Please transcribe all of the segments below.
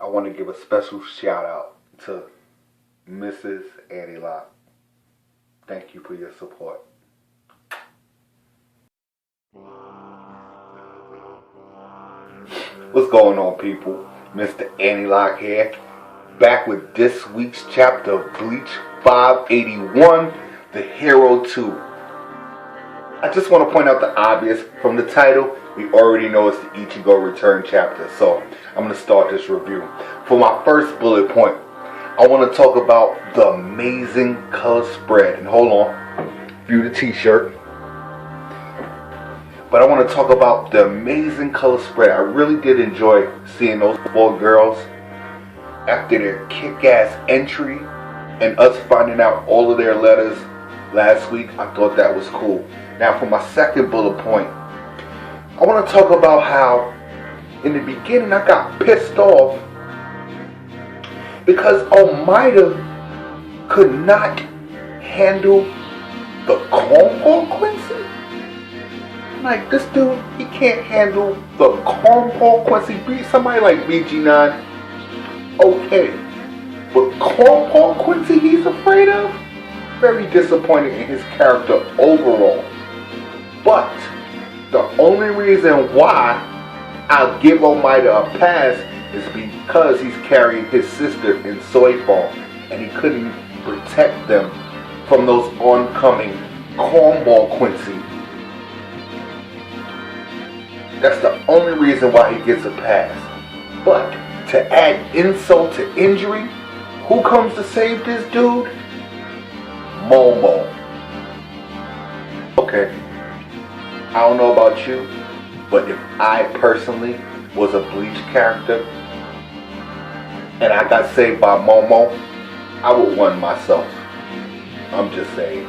I want to give a special shout out to Mrs. Annie Locke. Thank you for your support. What's going on, people? Mr. Annie Locke here, back with this week's chapter of Bleach 581, The Hero 2. I just want to point out the obvious. From the title, we already know it's the Ichigo return chapter, so I'm going to start this review. For my first bullet point, I want to talk about the amazing color spread. And hold on, view the t-shirt. But I want to talk about the amazing color spread. I really did enjoy seeing those four girls after their kick-ass entry and us finding out all of their letters last week. I thought that was cool. Now for my second bullet point, I want to talk about how in the beginning I got pissed off because Almeida could not handle the cornball Quincy. Like, this dude, he can't handle the cornball Quincy. Beat somebody like BG9, okay. But cornball Quincy he's afraid of? Very disappointed in his character overall. But the only reason why I'll give Almeida a pass is because he's carrying his sister in soy foam and he couldn't protect them from those oncoming cornball Quincy. That's the only reason why he gets a pass. But to add insult to injury, who comes to save this dude? Momo. Okay, I don't know about you, but if I personally was a Bleach character and I got saved by Momo, I would win myself. I'm just saying.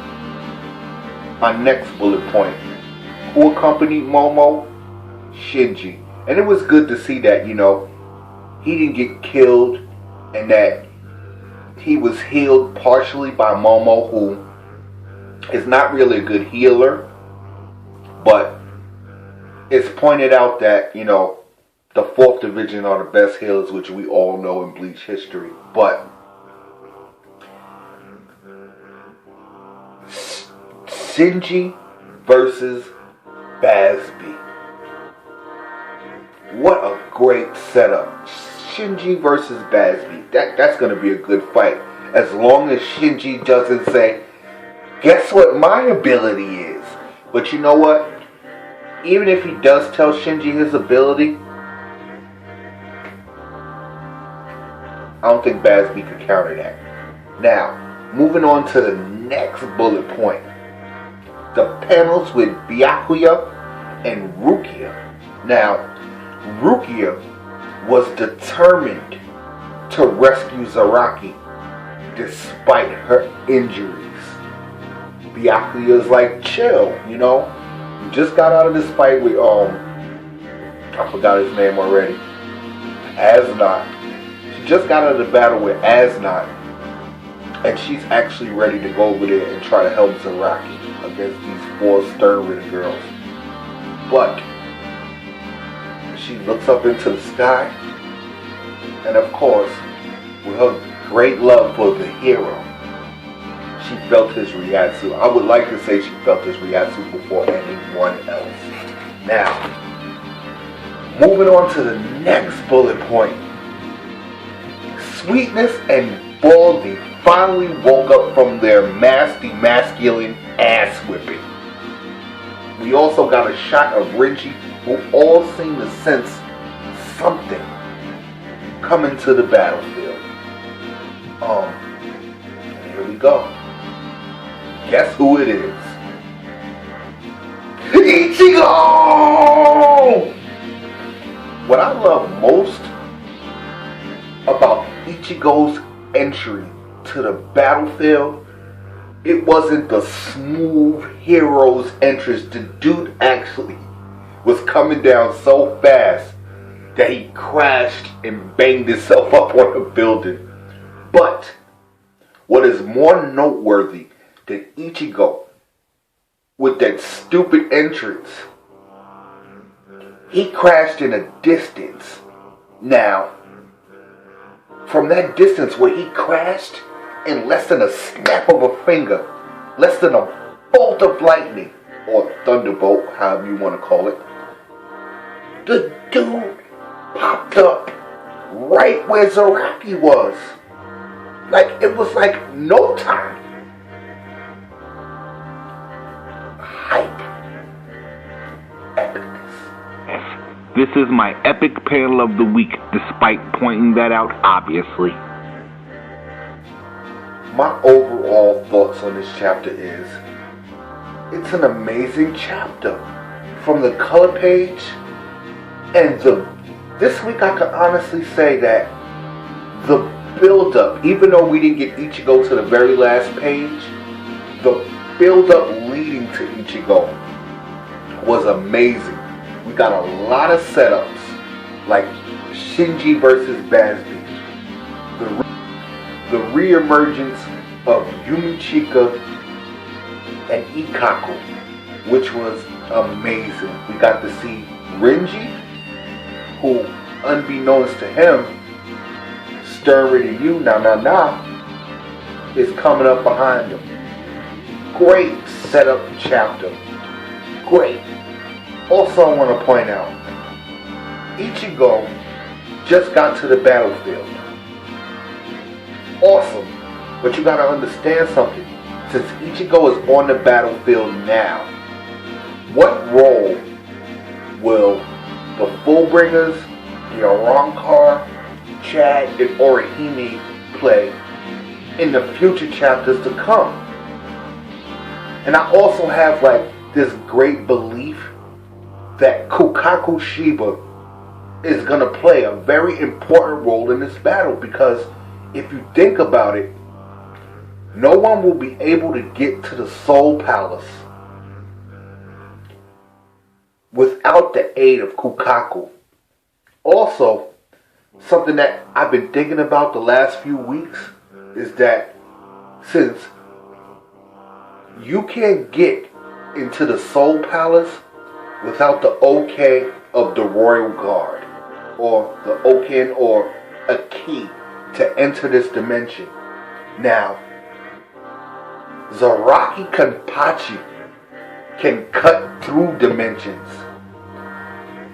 My next bullet point. Who accompanied Momo? Shinji. And it was good to see that, he didn't get killed and that he was healed partially by Momo, who is not really a good healer. But it's pointed out that, the 4th Division are the best healers, which we all know in Bleach history. But Shinji versus Basby. What a great setup. Shinji versus Basby. That's going to be a good fight. As long as Shinji doesn't say, guess what my ability is. But you know what? Even if he does tell Shinji his ability, I don't think Basby could counter that. Now, moving on to the next bullet point. The panels with Byakuya and Rukia. Now, Rukia was determined to rescue Zaraki despite her injuries. Byakuya's like, chill, you just got out of this fight with, I forgot his name already. Asnot. She just got out of the battle with Asnot. And she's actually ready to go over there and try to help Zaraki against these 4 stern-ridden girls. But she looks up into the sky, and of course, with her great love for the hero, she felt his Ryatsu. I would like to say she felt his Ryatsu before anyone else. Now, moving on to the next bullet point. Sweetness and Baldy finally woke up from their nasty masculine ass whipping. We also got a shot of Renji, who all seem to sense something coming to the battlefield. Here we go. Guess who it is? Ichigo! What I love most about Ichigo's entry to the battlefield, it wasn't the smooth hero's entrance. The dude actually was coming down so fast that he crashed and banged himself up on a building. But what is more noteworthy than Ichigo with that stupid entrance, he crashed in a distance. Now, from that distance where he crashed in less than a snap of a finger, less than a bolt of lightning, or thunderbolt, however you want to call it, the dude popped up right where Zaraki was. Like, it was like no time. Hype. Epicness. This is my epic panel of the week, despite pointing that out obviously. My overall thoughts on this chapter is, it's an amazing chapter. From the color page, and this week I can honestly say that the build-up, even though we didn't get Ichigo to the very last page, the build-up leading to Ichigo was amazing. We got a lot of setups, like Shinji versus Basby, the re-emergence of Yumichika and Ikkaku, which was amazing. We got to see Renji, who, unbeknownst to him, Stern You is coming up behind him. Great setup chapter. Great. Also, I want to point out, Ichigo just got to the battlefield. Awesome. But you got to understand something. Since Ichigo is on the battlefield now, what role will the Fullbringers, the Arrancar, Chad, and Orihime play in the future chapters to come? And I also have like this great belief that Kukaku Shiba is going to play a very important role in this battle, because if you think about it, no one will be able to get to the Soul Palace without the aid of Kukaku. Also, something that I've been thinking about the last few weeks is that since you can't get into the Soul Palace without the okay of the Royal Guard, or the Oken, or a key to enter this dimension. Now, Zaraki Kenpachi can cut through dimensions.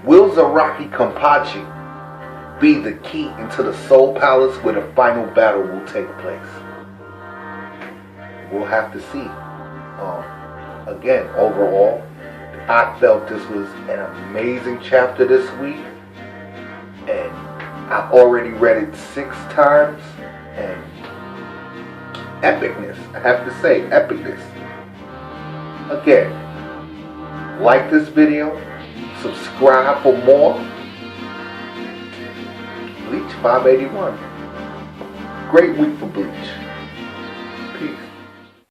Will Zaraki Kenpachi be the key into the Soul Palace where the final battle will take place? We'll have to see. Again, overall, I felt this was an amazing chapter this week, and I've already read it 6 times, and epicness, I have to say, epicness. Again, like this video, subscribe for more. Bleach 581. Great week for Bleach.